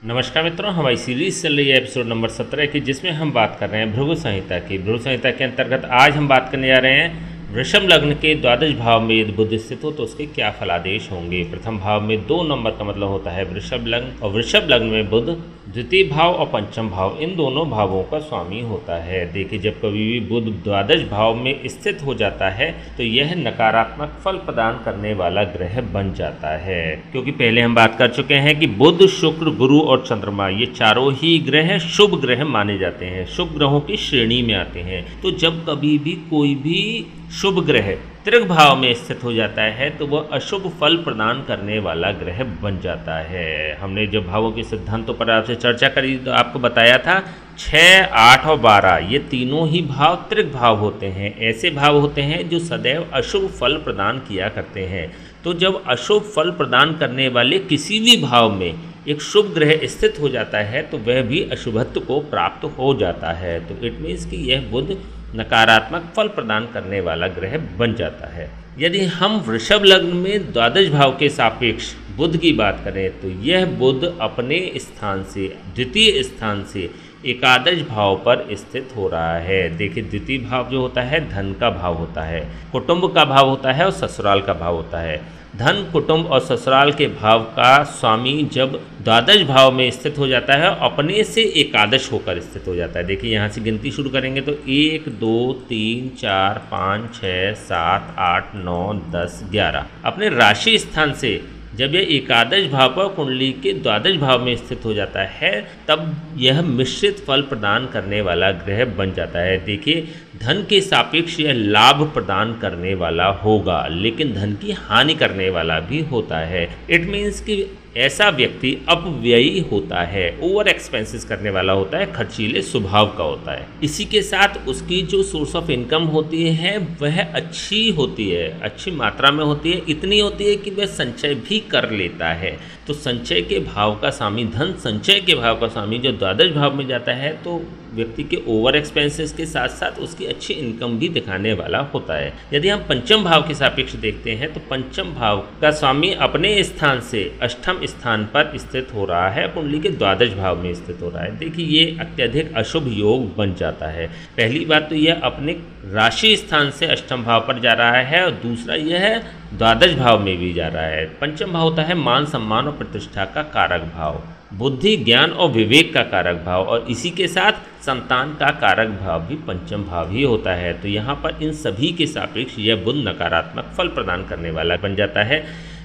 नमस्कार मित्रों, हमारी सीरीज चल रही है एपिसोड नंबर 17 की, जिसमें हम बात कर रहे हैं भृगु संहिता की। भृगु संहिता के अंतर्गत आज हम बात करने जा रहे हैं वृषभ लग्न के द्वादश भाव में यदि बुध स्थित हो तो उसके क्या फलादेश होंगे। प्रथम भाव में 2 नंबर का मतलब होता है वृषभ लग्न, और वृषभ लग्न में बुध द्वितीय भाव और पंचम भाव इन दोनों भावों का स्वामी होता है। देखिए, जब कभी भी बुध द्वादश भाव में स्थित हो जाता है तो यह नकारात्मक फल प्रदान करने वाला ग्रह बन जाता है, क्योंकि पहले हम बात कर चुके हैं कि बुध, शुक्र, गुरु और चंद्रमा ये चारों ही ग्रह शुभ ग्रह माने जाते हैं, शुभ ग्रहों की श्रेणी में आते हैं। तो जब कभी भी कोई भी शुभ ग्रह त्रिक भाव में स्थित हो जाता है तो वह अशुभ फल प्रदान करने वाला ग्रह बन जाता है। हमने जब भावों के सिद्धांतों पर आपसे चर्चा करी तो आपको बताया था 6, 8 और 12 ये तीनों ही भाव त्रिक भाव होते हैं। ऐसे भाव होते हैं जो सदैव अशुभ फल प्रदान किया करते हैं। तो जब अशुभ फल प्रदान करने वाले किसी भी भाव में एक शुभ ग्रह स्थित हो जाता है तो वह भी अशुभत्व को प्राप्त हो जाता है। तो इट मीन्स कि यह बुध नकारात्मक फल प्रदान करने वाला ग्रह बन जाता है। यदि हम वृषभ लग्न में द्वादश भाव के सापेक्ष बुध की बात करें तो यह बुध अपने स्थान से, द्वितीय स्थान से एकादश भाव पर स्थित हो रहा है। देखिए, द्वितीय भाव जो होता है धन का भाव होता है, कुटुंब का भाव होता है और ससुराल का भाव होता है। धन, कुटुंब और ससुराल के भाव का स्वामी जब द्वादश भाव में स्थित हो जाता है अपने से एकादश होकर स्थित हो जाता है। देखिए, यहाँ से गिनती शुरू करेंगे तो 1, 2, 3, 4, 5, 6, 7, 8, 9, 10, 11 अपने राशि स्थान से जब यह एकादश भाव पर कुंडली के द्वादश भाव में स्थित हो जाता है तब यह मिश्रित फल प्रदान करने वाला ग्रह बन जाता है। देखिए, धन के सापेक्ष यह लाभ प्रदान करने वाला होगा, लेकिन धन की हानि करने वाला भी होता है। इट मीन्स कि ऐसा व्यक्ति अपव्ययी होता है, ओवर एक्सपेंसेस करने वाला होता है, खर्चीले स्वभाव का होता है। इसी के साथ उसकी जो सोर्स ऑफ इनकम होती है वह अच्छी होती है, अच्छी मात्रा में होती है, इतनी होती है कि वह संचय भी कर लेता है। तो संचय के भाव का स्वामी, धन संचय के भाव का स्वामी जो द्वादश भाव में जाता है तो व्यक्ति के ओवर एक्सपेंसेस के साथ साथ उसकी अच्छी इनकम भी दिखाने वाला होता है। यदि हम पंचम भाव के सापेक्ष देखते हैं तो पंचम भाव का स्वामी अपने स्थान से अष्टम स्थान पर स्थित हो रहा है, कुंडली के द्वादश भाव में स्थित हो रहा है। देखिए, ये अत्यधिक अशुभ योग बन जाता है। पहली बात तो यह अपने राशि स्थान से अष्टम भाव पर जा रहा है, और दूसरा यह द्वादश भाव में भी जा रहा है। पंचम भाव होता है मान, सम्मान और प्रतिष्ठा का कारक भाव, बुद्धि, ज्ञान और विवेक का कारक भाव, और इसी के साथ संतान का कारक भाव भी पंचम भाव ही होता है। तो यहाँ पर इन सभी के सापेक्ष यह बुध नकारात्मक फल प्रदान करने वाला बन जाता है।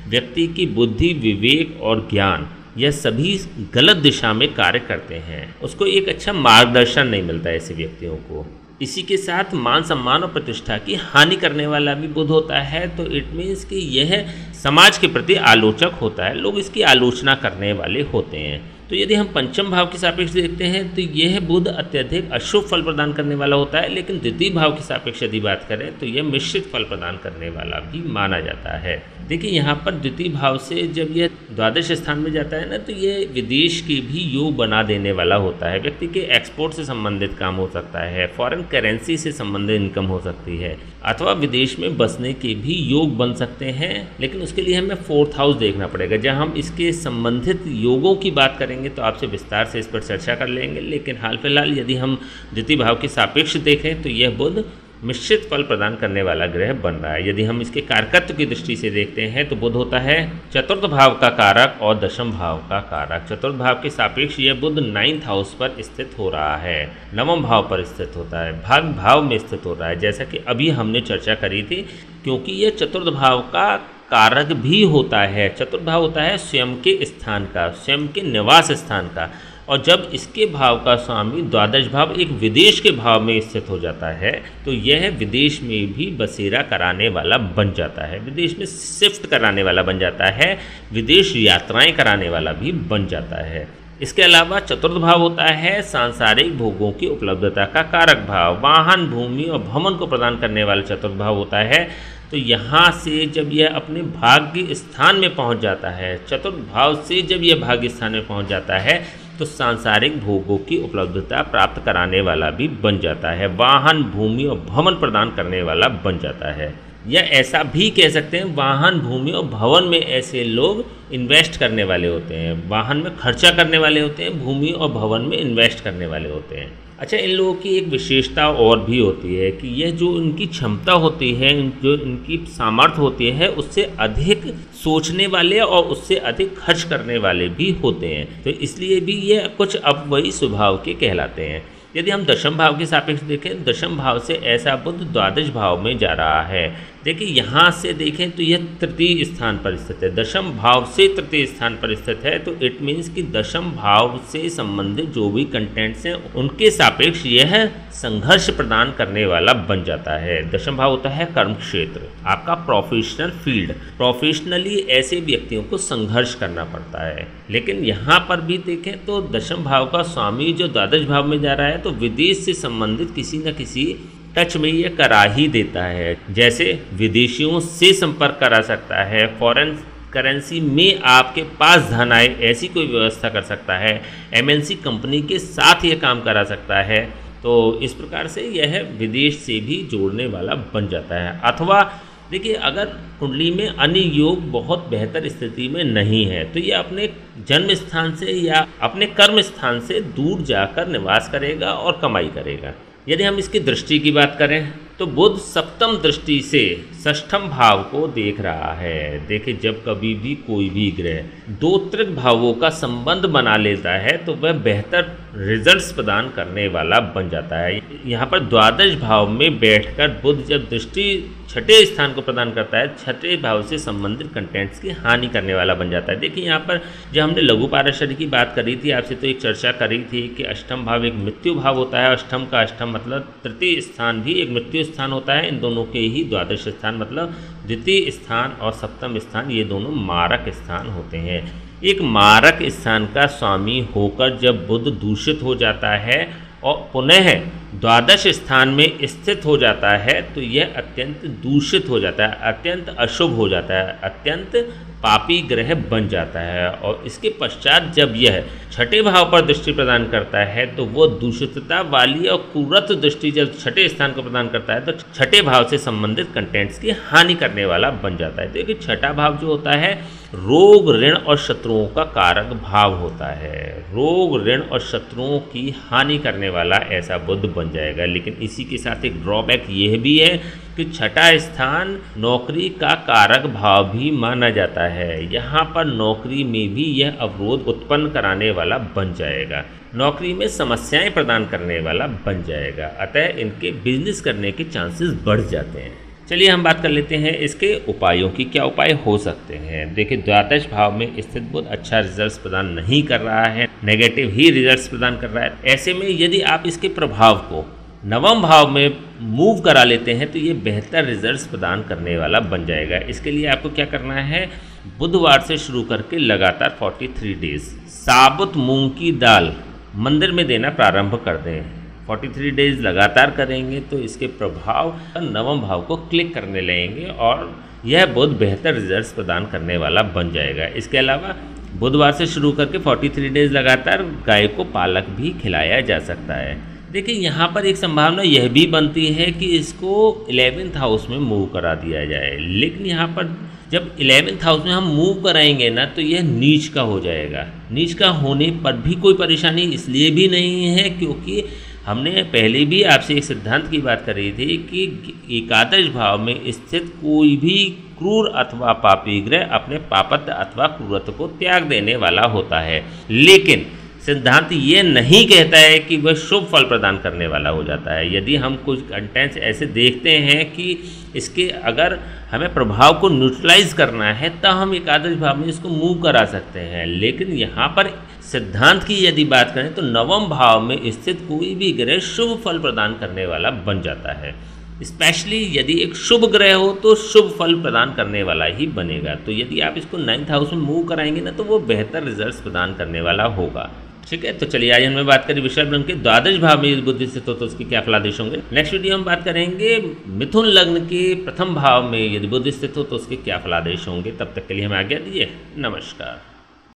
व्यक्ति की बुद्धि, विवेक और ज्ञान यह सभी गलत दिशा में कार्य करते हैं, उसको एक अच्छा मार्गदर्शन नहीं मिलता ऐसे व्यक्तियों को। इसी के साथ मान, सम्मान और प्रतिष्ठा की हानि करने वाला भी बुध होता है। तो इट मीन्स कि यह समाज के प्रति आलोचक होता है, लोग इसकी आलोचना करने वाले होते हैं। तो यदि हम पंचम भाव के सापेक्ष देखते हैं तो यह बुध अत्यधिक अशुभ फल प्रदान करने वाला होता है, लेकिन द्वितीय भाव के सापेक्ष यदि बात करें तो यह मिश्रित फल प्रदान करने वाला भी माना जाता है। देखिए, यहाँ पर द्वितीय भाव से जब यह द्वादश स्थान में जाता है ना तो यह विदेश के भी योग बना देने वाला होता है। व्यक्ति के एक्सपोर्ट से संबंधित काम हो सकता है, फॉरेन करेंसी से संबंधित इनकम हो सकती है, अथवा विदेश में बसने के भी योग बन सकते हैं। लेकिन उसके लिए हमें 4th हाउस देखना पड़ेगा। जब हम इसके संबंधित योगों की बात करेंगे तो आपसे विस्तार से इस पर चर्चा कर लेंगे। लेकिन हाल फिलहाल यदि हम द्वितीय भाव के सापेक्ष देखें तो यह बुध मिश्रित फल प्रदान करने वाला ग्रह बन रहा है। यदि हम इसके कारकत्व की दृष्टि से देखते हैं तो बुध होता है चतुर्थ भाव का कारक और दशम भाव का कारक। चतुर्थ भाव के सापेक्ष यह बुध 9th हाउस पर स्थित हो रहा है, नवम भाव पर स्थित होता है, भाग भाव में स्थित हो रहा है, जैसा कि अभी हमने चर्चा करी थी। क्योंकि यह चतुर्थ भाव का कारक भी होता है। चतुर्थ भाव होता है स्वयं के स्थान का, स्वयं के निवास स्थान का, और जब इसके भाव का स्वामी द्वादश भाव एक विदेश के भाव में स्थित हो जाता है तो यह विदेश में भी बसेरा कराने वाला बन जाता है, विदेश में शिफ्ट कराने वाला बन जाता है, विदेश यात्राएं कराने वाला भी बन जाता है। इसके अलावा चतुर्थ भाव होता है सांसारिक भोगों की उपलब्धता का कारक भाव, वाहन, भूमि और भवन को प्रदान करने वाला चतुर्थ भाव होता है। तो यहाँ से जब यह अपने भाग्य स्थान में पहुँच जाता है, चतुर्थ भाव से जब यह भाग्य स्थान में पहुँच जाता है तो सांसारिक भोगों की उपलब्धता प्राप्त कराने वाला भी बन जाता है, वाहन, भूमि और भवन प्रदान करने वाला बन जाता है। या ऐसा भी कह सकते हैं वाहन, भूमि और भवन में ऐसे लोग इन्वेस्ट करने वाले होते हैं, वाहन में खर्चा करने वाले होते हैं, भूमि और भवन में इन्वेस्ट करने वाले होते हैं। अच्छा, इन लोगों की एक विशेषता और भी होती है कि यह जो इनकी क्षमता होती है, जो इनकी सामर्थ्य होती है, उससे अधिक सोचने वाले और उससे अधिक खर्च करने वाले भी होते हैं। तो इसलिए भी ये कुछ अपवयी स्वभाव के कहलाते हैं। यदि हम दशम भाव के सापेक्ष देखें, दशम भाव से ऐसा बुध द्वादश भाव में जा रहा है। देखिए यहाँ से देखें तो यह तृतीय स्थान पर स्थित है, दशम भाव से तृतीय स्थान पर स्थित है। तो इट मीन्स कि दशम भाव से संबंधित जो भी कंटेंट्स हैं उनके सापेक्ष यह संघर्ष प्रदान करने वाला बन जाता है। दशम भाव होता है कर्म क्षेत्र, आपका प्रोफेशनल फील्ड। प्रोफेशनली ऐसे व्यक्तियों को संघर्ष करना पड़ता है। लेकिन यहाँ पर भी देखें तो दशम भाव का स्वामी जो द्वादश भाव में जा रहा है, तो विदेश से संबंधित किसी न किसी टच में ये करा ही देता है। जैसे विदेशियों से संपर्क करा सकता है, फॉरेन करेंसी में आपके पास धन आए ऐसी कोई व्यवस्था कर सकता है, एमएनसी कंपनी के साथ ये काम करा सकता है। तो इस प्रकार से यह विदेश से भी जोड़ने वाला बन जाता है। अथवा देखिए, अगर कुंडली में अन्य योग बहुत बेहतर स्थिति में नहीं है तो ये अपने जन्म स्थान से या अपने कर्म स्थान से दूर जाकर निवास करेगा और कमाई करेगा। यदि हम इसकी दृष्टि की बात करें तो बुध सप्तम दृष्टि से षष्ठम भाव को देख रहा है। देखिए, जब कभी भी कोई भी ग्रह दो त्रिक भावों का संबंध बना लेता है तो वह बेहतर रिजल्ट्स प्रदान करने वाला बन जाता है। यहाँ पर द्वादश भाव में बैठकर बुध जब दृष्टि छठे स्थान को प्रदान करता है, छठे भाव से संबंधित कंटेंट्स की हानि करने वाला बन जाता है। देखिए, यहाँ पर जब हमने लघु पाराशर की बात करी थी आपसे, तो एक चर्चा करी थी कि अष्टम भाव एक मृत्यु भाव होता है। अष्टम का अष्टम मतलब तृतीय स्थान भी एक मृत्यु स्थान होता है। इन दोनों के ही द्वादश स्थान मतलब द्वितीय स्थान और सप्तम स्थान, ये दोनों मारक स्थान होते हैं। एक मारक स्थान का स्वामी होकर जब बुध दूषित हो जाता है और पुनः द्वादश स्थान में स्थित हो जाता है तो यह अत्यंत दूषित हो जाता है, अत्यंत अशुभ हो जाता है, अत्यंत पापी ग्रह बन जाता है। और इसके पश्चात जब यह छठे भाव पर दृष्टि प्रदान करता है तो वो दूषितता वाली और कुरत दृष्टि जब छठे स्थान को प्रदान करता है तो छठे भाव से संबंधित कंटेंट्स की हानि करने वाला बन जाता है। देखिए, छठा भाव जो होता है रोग, ऋण और शत्रुओं का कारक भाव होता है। रोग, ऋण और शत्रुओं की हानि करने वाला ऐसा बुध बन जाएगा। लेकिन इसी के साथ एक ड्रॉबैक यह भी है कि छठा स्थान नौकरी का कारक भाव भी माना जाता है। यहाँ पर नौकरी में भी यह अवरोध उत्पन्न कराने वाला बन जाएगा, नौकरी में समस्याएं प्रदान करने वाला बन जाएगा। अतः इनके बिजनेस करने के चांसेस बढ़ जाते हैं। चलिए हम बात कर लेते हैं इसके उपायों की, क्या उपाय हो सकते हैं। देखिए, द्वादश भाव में स्थित बुध अच्छा रिजल्ट्स प्रदान नहीं कर रहा है, नेगेटिव ही रिजल्ट्स प्रदान कर रहा है। ऐसे में यदि आप इसके प्रभाव को नवम भाव में मूव करा लेते हैं तो ये बेहतर रिजल्ट्स प्रदान करने वाला बन जाएगा। इसके लिए आपको क्या करना है, बुधवार से शुरू करके लगातार 43 डेज साबुत मूंग की दाल मंदिर में देना प्रारंभ कर दें। 43 डेज लगातार करेंगे तो इसके प्रभाव नवम भाव को क्लिक करने लगेंगे और यह बुध बेहतर रिजल्ट्स प्रदान करने वाला बन जाएगा। इसके अलावा बुधवार से शुरू करके 43 डेज लगातार गाय को पालक भी खिलाया जा सकता है। देखिए, यहाँ पर एक संभावना यह भी बनती है कि इसको 11th हाउस में मूव करा दिया जाए। लेकिन यहाँ पर जब 11th हाउस में हम मूव कराएंगे ना तो यह नीच का हो जाएगा। नीच का होने पर भी कोई परेशानी इसलिए भी नहीं है क्योंकि हमने पहले भी आपसे एक सिद्धांत की बात करी थी कि एकादश भाव में स्थित कोई भी क्रूर अथवा पापी ग्रह अपने पापत्य अथवा क्रूरत्व को त्याग देने वाला होता है। लेकिन सिद्धांत ये नहीं कहता है कि वह शुभ फल प्रदान करने वाला हो जाता है। यदि हम कुछ कंटेंट्स ऐसे देखते हैं कि इसके अगर हमें प्रभाव को न्यूट्रलाइज करना है तब हम एकादश भाव में इसको मूव करा सकते हैं। लेकिन यहाँ पर सिद्धांत की यदि बात करें तो नवम भाव में स्थित कोई भी ग्रह शुभ फल प्रदान करने वाला बन जाता है। स्पेशली यदि एक शुभ ग्रह हो तो शुभ फल प्रदान करने वाला ही बनेगा। तो यदि आप इसको 9th हाउस में मूव कराएंगे ना तो वो बेहतर रिजल्ट्स प्रदान करने वाला होगा। ठीक है, तो चलिए आज हमने बात करी वृषभ लग्न के द्वादश भाव में बुध स्थित हो तो उसके क्या फलादेश होंगे। नेक्स्ट वीडियो हम बात करेंगे मिथुन लग्न के प्रथम भाव में यदि बुध स्थित हो तो उसके क्या फलादेश होंगे। तब तक के लिए हमें आज्ञा दीजिए, नमस्कार।